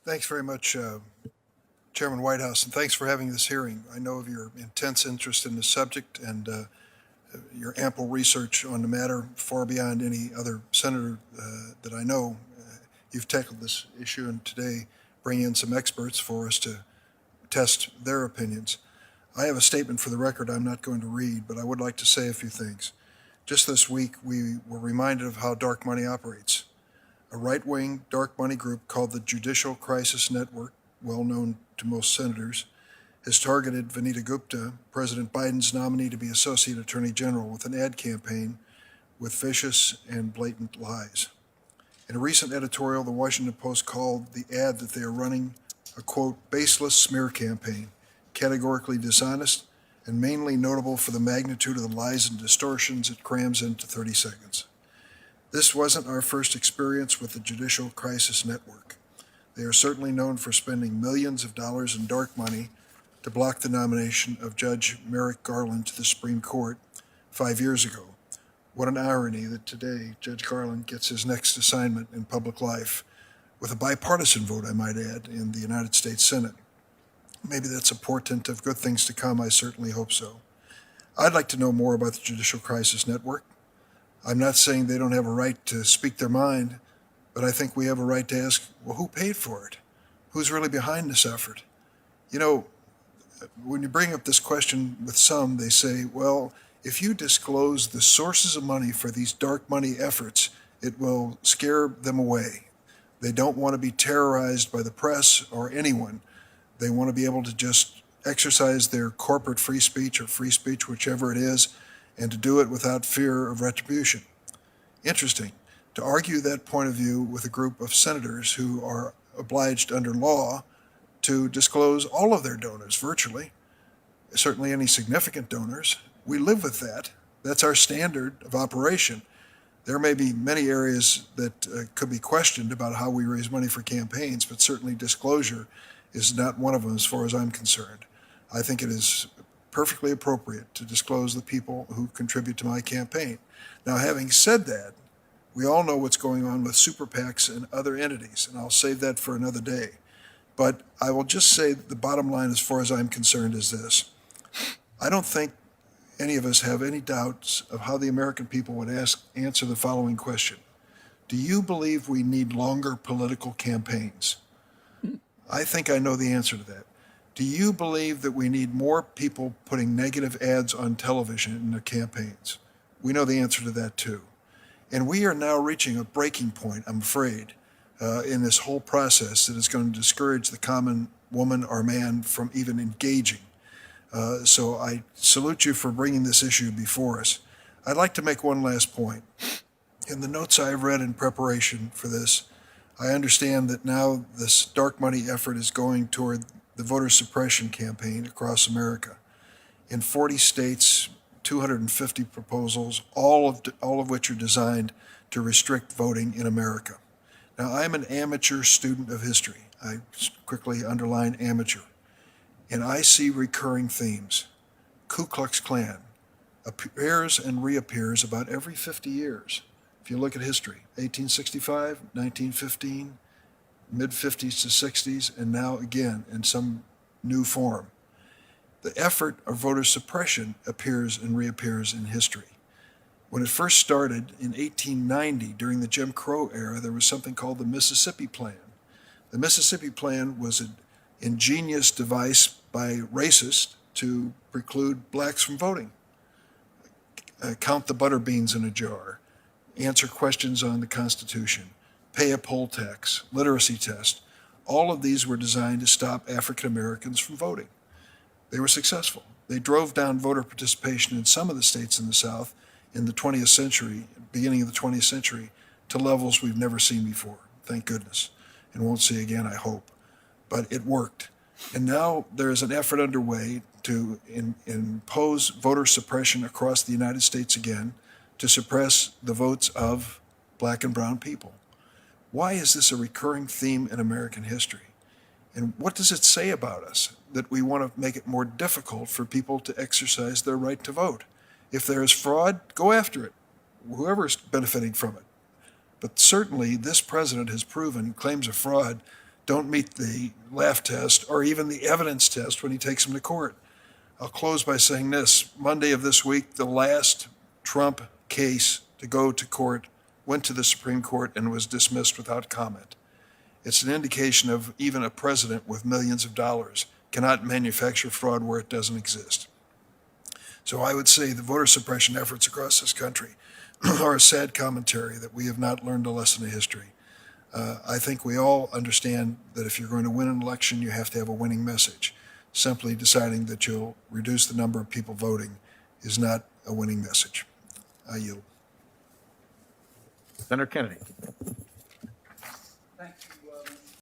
Thanks very much, Chairman Whitehouse, and thanks for having this hearing. I know of your intense interest in the subject and your ample research on the matter far beyond any other senator that I know. You've tackled this issue and today bring in some experts for us to test their opinions. I have a statement for the record I'm not going to read, but I would like to say a few things. Just this week, we were reminded of how dark money operates. A right-wing dark money group called the Judicial Crisis Network, well known to most senators, has targeted Vanita Gupta, President Biden's nominee to be Associate Attorney General, with an ad campaign with vicious and blatant lies. In a recent editorial, the Washington Post called the ad that they are running a, quote, baseless smear campaign, categorically dishonest, and mainly notable for the magnitude of the lies and distortions it crams into 30 seconds. This wasn't our first experience with the Judicial Crisis Network. They are certainly known for spending millions of dollars in dark money to block the nomination of Judge Merrick Garland to the Supreme Court 5 years ago. What an irony that today Judge Garland gets his next assignment in public life with a bipartisan vote, I might add, in the United States Senate. Maybe that's a portent of good things to come. I certainly hope so. I'd like to know more about the Judicial Crisis Network. I'm not saying they don't have a right to speak their mind, but I think we have a right to ask, well, who paid for it? Who's really behind this effort? You know, when you bring up this question with some, they say, well, if you disclose the sources of money for these dark money efforts, it will scare them away. They don't want to be terrorized by the press or anyone. They want to be able to just exercise their corporate free speech or free speech, whichever it is, and to do it without fear of retribution. Interesting. To argue that point of view with a group of senators who are obliged under law to disclose all of their donors virtually, certainly any significant donors. We live with that. That's our standard of operation. There may be many areas that could be questioned about how we raise money for campaigns, but certainly disclosure is not one of them as far as I'm concerned. I think it is perfectly appropriate to disclose the people who contribute to my campaign. Now, having said that, we all know what's going on with super PACs and other entities, and I'll save that for another day. But I will just say that the bottom line, as far as I'm concerned, is this. I don't think any of us have any doubts of how the American people would answer the following question. Do you believe we need longer political campaigns? I think I know the answer to that. Do you believe that we need more people putting negative ads on television in their campaigns? We know the answer to that too. And we are now reaching a breaking point, I'm afraid, in this whole process that is going to discourage the common woman or man from even engaging. So I salute you for bringing this issue before us. I'd like to make one last point. In the notes I've read in preparation for this, I understand that now this dark money effort is going toward the voter suppression campaign across America. In 40 states, 250 proposals, all of which are designed to restrict voting in America. Now, I'm an amateur student of history. I quickly underline amateur. And I see recurring themes. Ku Klux Klan appears and reappears about every 50 years. If you look at history, 1865, 1915, mid-50s to 60s, and now again in some new form. The effort of voter suppression appears and reappears in history. When it first started in 1890, during the Jim Crow era, there was something called the Mississippi Plan. The Mississippi Plan was an ingenious device by racists to preclude blacks from voting. Count the butter beans in a jar, answer questions on the Constitution, pay a poll tax, literacy test. All of these were designed to stop African Americans from voting. They were successful. They drove down voter participation in some of the states in the South in the 20th century, beginning of the 20th century, to levels we've never seen before, thank goodness, and won't see again, I hope. But it worked. And now there is an effort underway to impose voter suppression across the United States again to suppress the votes of black and brown people. Why is this a recurring theme in American history? And what does it say about us that we want to make it more difficult for people to exercise their right to vote? If there is fraud, go after it, whoever's benefiting from it. But certainly this president has proven claims of fraud don't meet the laugh test or even the evidence test when he takes them to court. I'll close by saying this. Monday of this week, the last Trump case to go to court went to the Supreme Court and was dismissed without comment. It's an indication of even a president with millions of dollars cannot manufacture fraud where it doesn't exist. So I would say the voter suppression efforts across this country are a sad commentary that we have not learned a lesson of history. I think we all understand that if you're going to win an election, you have to have a winning message. Simply deciding that you'll reduce the number of people voting is not a winning message. I yield. Senator Kennedy. Thank you.